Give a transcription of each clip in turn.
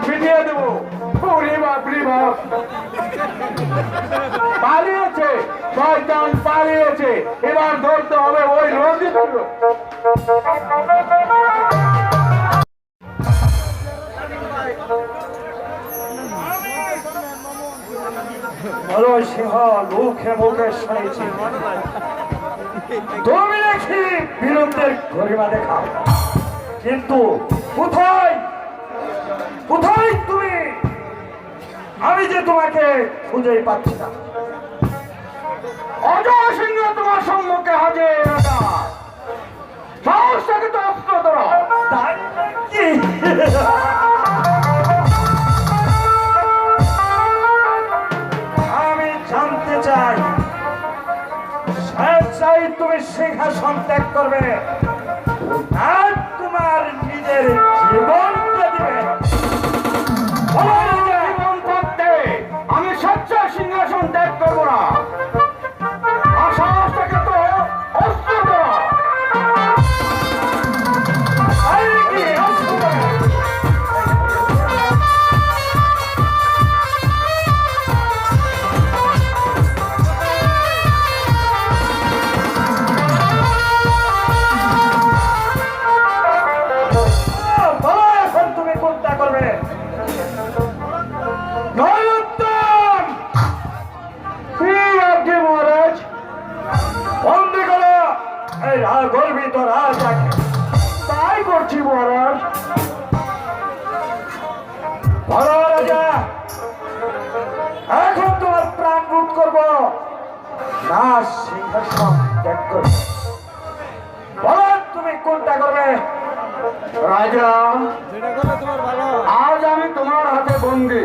মিটিয়ে দেবো। পালিয়েছে, শয়তান পালিয়েছে, এবার ধরতে হবে ওই রঞ্জিত। সিংহ মুখে মুখে শুনেছি তুমি নাকি বিরুদ্ধের গরিমা দেখাও, কিন্তু কোথায় কোথায় তুমি? আমি যে তোমাকে খুঁজেই পাচ্ছি না। অজয় সিংহ তোমার সম্মুখে হাজির। সাহসটাকে তো অস্ত্র ধরো। তাই কি? আমি জানতে চাই স্বেচ্ছায় তুমি সিংহাসন ত্যাগ করবে আর তোমার নিজের জীবনটা দিবে? জীবন থাকতে আমি স্বেচ্ছায় সিংহাসন ত্যাগ করবো না। আর সাহসটাকে তো অস্ত্র ধরো। গর্বিত রাজাকে তাই করছি মহারাজ। বলো রাজা, এখন তোমার প্রাণ রোধ করবো না সিংহাসন ত্যাগ করবো? বলো তুমি কোনটা করবে? রাজা, আজ আমি তোমার হাতে বন্দি।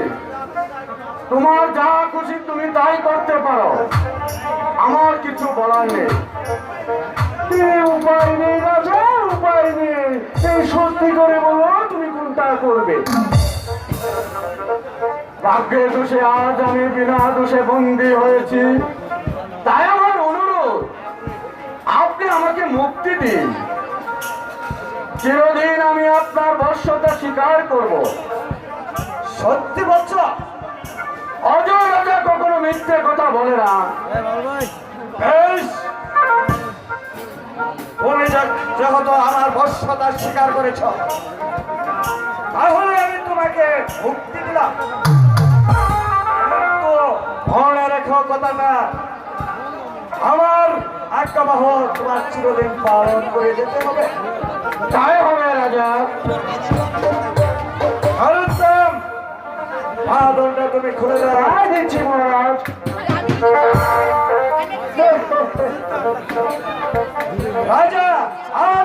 তোমার যা খুশি তুমি তাই করতে পারো, আমার কিছু বলার নেই। উপায় নেই রাজা, উপায় নেই। এই সত্যি করে বলো তুমি কোনটা করবে? ভাগ্যের দোষে আজ আমি বিনা দোষে বন্দী হয়েছি, তাই আমার অনুরোধ আপনি আমাকে মুক্তি দিন। চিরদিন আমি আপনার বর্ষতা স্বীকার করব। সত্যি বলছো? অজয় রাজা কখনো মিথ্যে কথা বলে না। বেশ, তুমি যেহেতু আমার বর্ষতা স্বীকার করেছ, তাহলে আমি তোমাকে মুক্তি দিলাম। কিন্তু মনে রেখো কথাটা, আমার আজ্ঞাবহ তোমার চিরদিন পালন করে যেতে হবে। তাই হবে রাজা। বাদলটা তুমি খুলে দাও। দিচ্ছি মহারাজ। রাজা, আর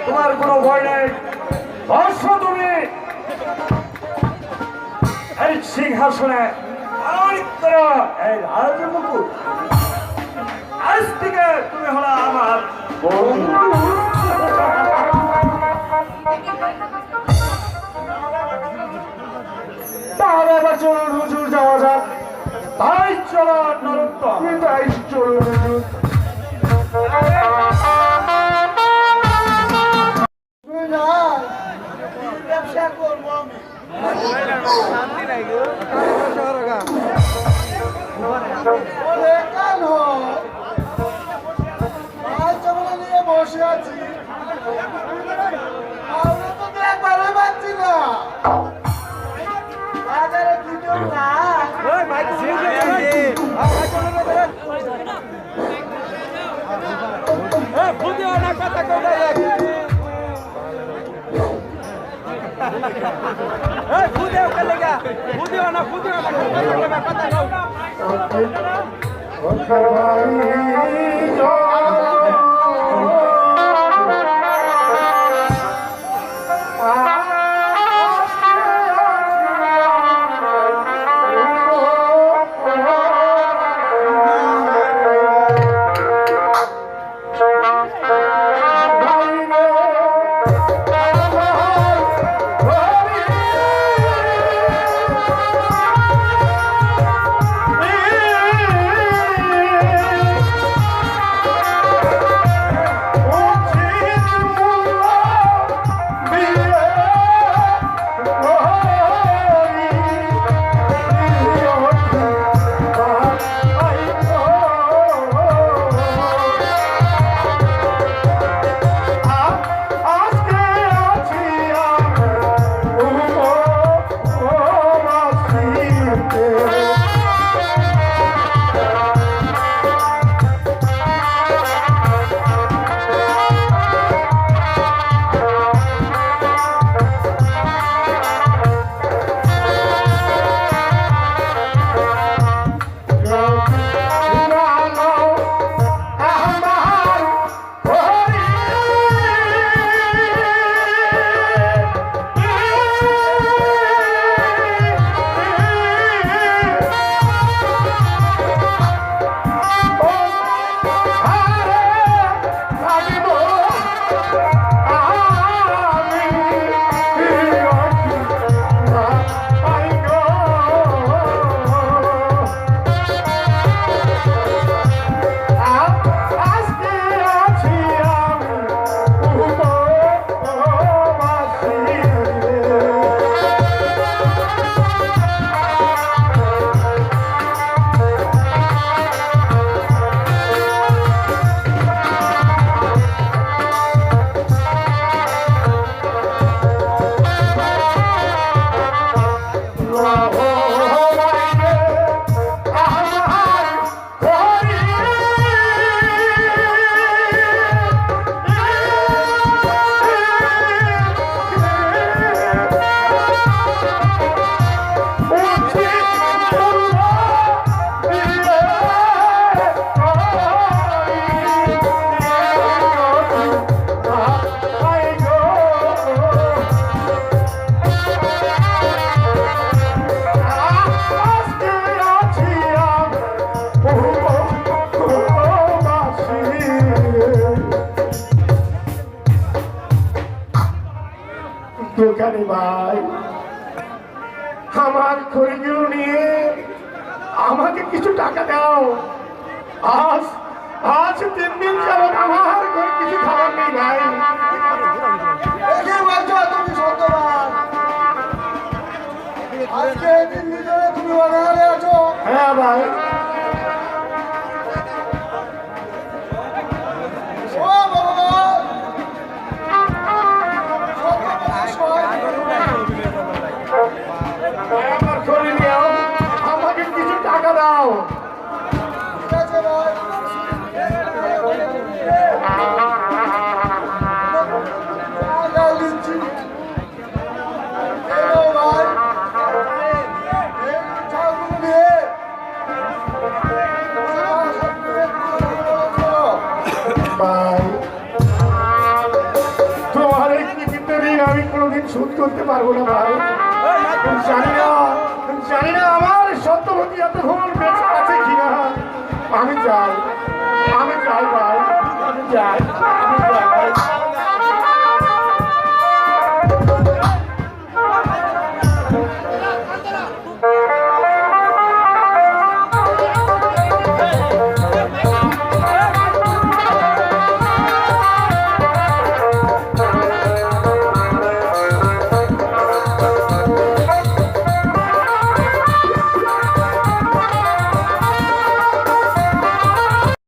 তোমার কোনো ভয় নেই। বর্ষ তুমি এই সিংহাসনে এই রাজমুকুট। আজ থেকে তুমি হলো আমার বন্ধু। তাহলে এবার চলুন হুজুর, যাওয়া যাক। তাই চলো নরোত্তম, তাই চলুন হুজুর। ব্যবসা করবো কেন নিয়ে বসে আছি, আমরা তো একবারে পাচ্ছি না। বাজারে দুজন না দোকানে ভাই আমার খড়িগুলো নিয়ে আমাকে কিছু টাকা দাও। আজ আজ 3 দিন যাবত আমার ঘরে কিছু খাবার নেই ভাই। দেখে বলছো তুমি সত্যবান। আজকে 3 দিন ধরে তুমি অনাহারে আছো। হ্যাঁ ভাই, ও ভগবান, সত্যবান সহায় আমার খড়ি নিও, আমাকে কিছু টাকা দাও। ঠিক আছে ভাই। টাকা দিচ্ছি। এই নাও ভাই। এই চালগুলো নিয়ে ভাই তোমার এই কৃতিত্ব ঋণ আমি কোনোদিন শোধ করতে পারবো না ভাই। জানি না আমার সত্যবতী এতক্ষণ বেঁচে আছে কিনা। আমি যাই ভাই, আমি যাই।